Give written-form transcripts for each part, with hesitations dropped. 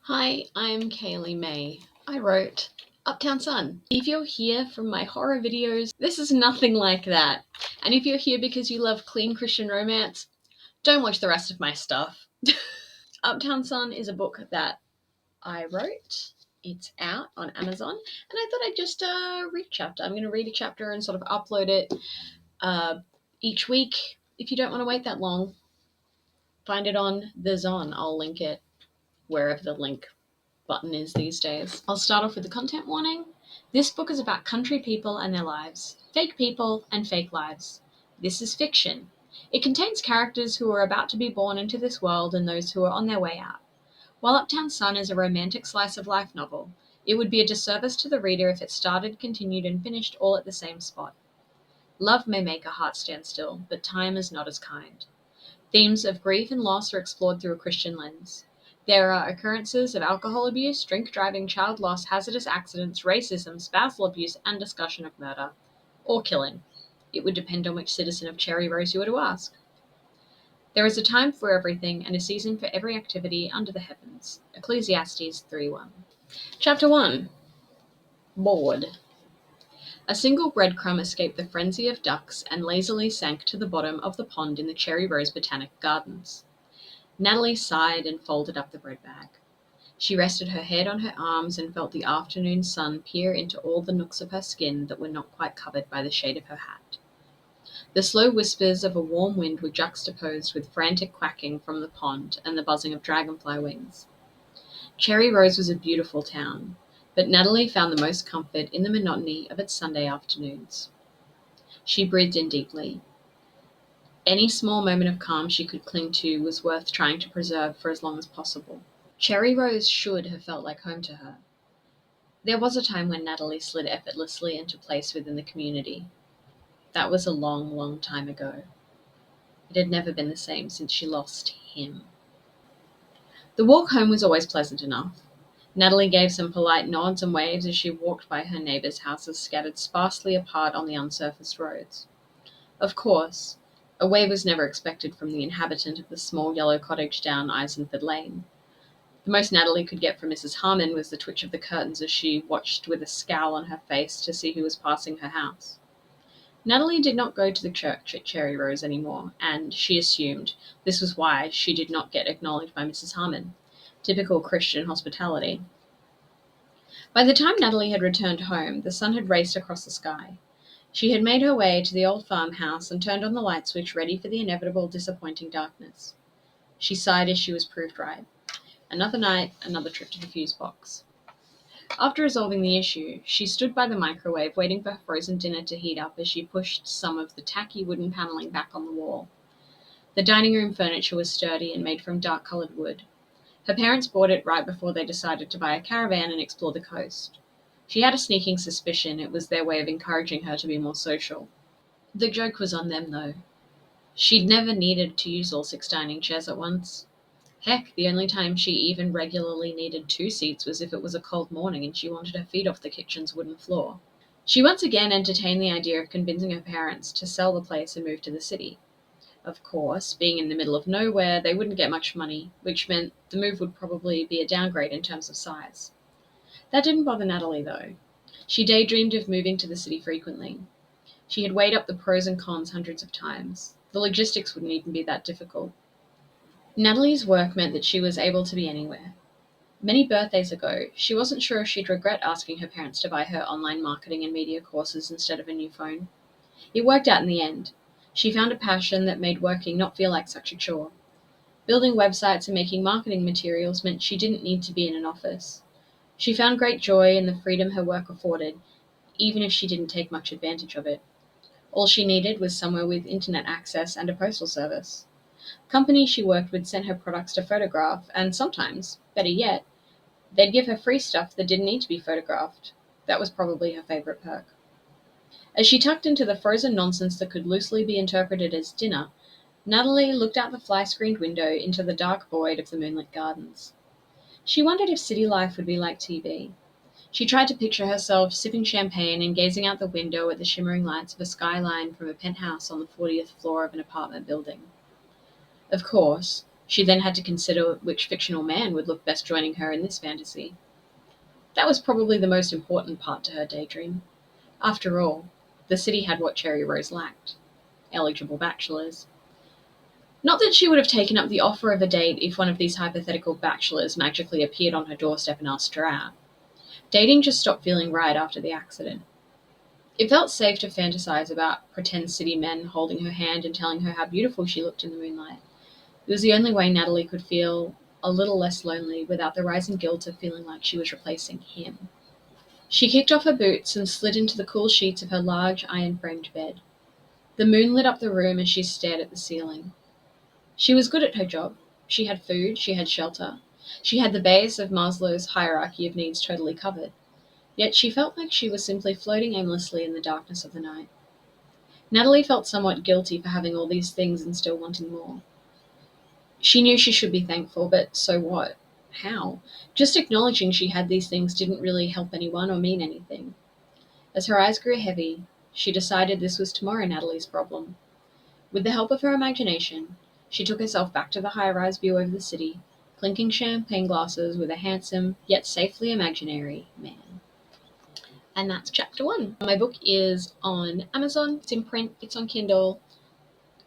Hi, I'm Kaylee May. I wrote Uptown Sun. If you're here from my horror videos, this is nothing like that. And if you're here because you love clean Christian romance, don't watch the rest of my stuff. Uptown Sun is a book that I wrote. It's out on Amazon, and I thought I'd just read a chapter. I'm going to read a chapter and sort of upload it uh, each week. If you don't want to wait that long, find it on the Zon. I'll link it wherever the link button is these days. I'll start off with the content warning. This book is about country people and their lives, fake people and fake lives. This is fiction. It contains characters who are about to be born into this world and those who are on their way out. While Uptown Sun is a romantic slice of life novel, it would be a disservice to the reader if it started, continued, and finished all at the same spot. Love may make a heart stand still, but time is not as kind. Themes of grief and loss are explored through a Christian lens. There are occurrences of alcohol abuse, drink driving, child loss, hazardous accidents, racism, spousal abuse, and discussion of murder. Or killing. It would depend on which citizen of Cherry Rose you were to ask. There is a time for everything and a season for every activity under the heavens. Ecclesiastes 3:1. Chapter 1. Bored. A single breadcrumb escaped the frenzy of ducks and lazily sank to the bottom of the pond in the Cherry Rose Botanic Gardens. Natalie sighed and folded up the bread bag. She rested her head on her arms and felt the afternoon sun peer into all the nooks of her skin that were not quite covered by the shade of her hat. The slow whispers of a warm wind were juxtaposed with frantic quacking from the pond and the buzzing of dragonfly wings. Cherry Rose was a beautiful town, but Natalie found the most comfort in the monotony of its Sunday afternoons. She breathed in deeply. Any small moment of calm she could cling to was worth trying to preserve for as long as possible. Cherry Rose should have felt like home to her. There was a time when Natalie slid effortlessly into place within the community. That was a long, long time ago. It had never been the same since she lost him. The walk home was always pleasant enough. Natalie gave some polite nods and waves as she walked by her neighbors' houses scattered sparsely apart on the unsurfaced roads. Of course, a wave was never expected from the inhabitant of the small yellow cottage down Isenford Lane. The most Natalie could get from Mrs. Harmon was the twitch of the curtains as she watched with a scowl on her face to see who was passing her house. Natalie did not go to the church at Cherry Rose anymore, and, she assumed, this was why she did not get acknowledged by Mrs. Harmon. Typical Christian hospitality. By the time Natalie had returned home, the sun had raced across the sky. She had made her way to the old farmhouse and turned on the light switch, ready for the inevitable disappointing darkness. She sighed as she was proved right. Another night, another trip to the fuse box. After resolving the issue, she stood by the microwave waiting for her frozen dinner to heat up as she pushed some of the tacky wooden paneling back on the wall. The dining room furniture was sturdy and made from dark-colored wood. Her parents bought it right before they decided to buy a caravan and explore the coast. She had a sneaking suspicion it was their way of encouraging her to be more social. The joke was on them, though. She'd never needed to use all 6 dining chairs at once. Heck, the only time she even regularly needed 2 seats was if it was a cold morning and she wanted her feet off the kitchen's wooden floor. She once again entertained the idea of convincing her parents to sell the place and move to the city. Of course, being in the middle of nowhere, they wouldn't get much money, which meant the move would probably be a downgrade in terms of size. That didn't bother Natalie, though. She daydreamed of moving to the city frequently. She had weighed up the pros and cons hundreds of times. The logistics wouldn't even be that difficult. Natalie's work meant that she was able to be anywhere. Many birthdays ago, she wasn't sure if she'd regret asking her parents to buy her online marketing and media courses instead of a new phone. It worked out in the end. She found a passion that made working not feel like such a chore. Building websites and making marketing materials meant she didn't need to be in an office. She found great joy in the freedom her work afforded, even if she didn't take much advantage of it. All she needed was somewhere with internet access and a postal service. Companies she worked with sent her products to photograph, and sometimes, better yet, they'd give her free stuff that didn't need to be photographed. That was probably her favorite perk. As she tucked into the frozen nonsense that could loosely be interpreted as dinner, Natalie looked out the fly-screened window into the dark void of the moonlit gardens. She wondered if city life would be like TV. She tried to picture herself sipping champagne and gazing out the window at the shimmering lights of a skyline from a penthouse on the 40th floor of an apartment building. Of course, She then had to consider which fictional man would look best joining her in this fantasy. That was probably the most important part to her daydream. After all, the city had what Cherry Rose lacked: eligible bachelors. Not that she would have taken up the offer of a date if one of these hypothetical bachelors magically appeared on her doorstep and asked her out. Dating just stopped feeling right after the accident. It felt safe to fantasize about pretend city men holding her hand and telling her how beautiful she looked in the moonlight. It was the only way Natalie could feel a little less lonely without the rising guilt of feeling like she was replacing him. She kicked off her boots and slid into the cool sheets of her large iron-framed bed. The moon lit up the room as she stared at the ceiling. She was good at her job. She had food, she had shelter. She had the base of Maslow's hierarchy of needs totally covered. Yet she felt like she was simply floating aimlessly in the darkness of the night. Natalie felt somewhat guilty for having all these things and still wanting more. She knew she should be thankful, but so what? How? Just acknowledging she had these things didn't really help anyone or mean anything. As her eyes grew heavy, she decided this was tomorrow Natalie's problem. With the help of her imagination, she took herself back to the high-rise view over the city, clinking champagne glasses with a handsome, yet safely imaginary man. And that's chapter 1. My book is on Amazon, it's in print, it's on Kindle.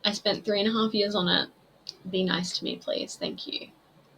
I spent 3.5 years on it. Be nice to me, please. Thank you.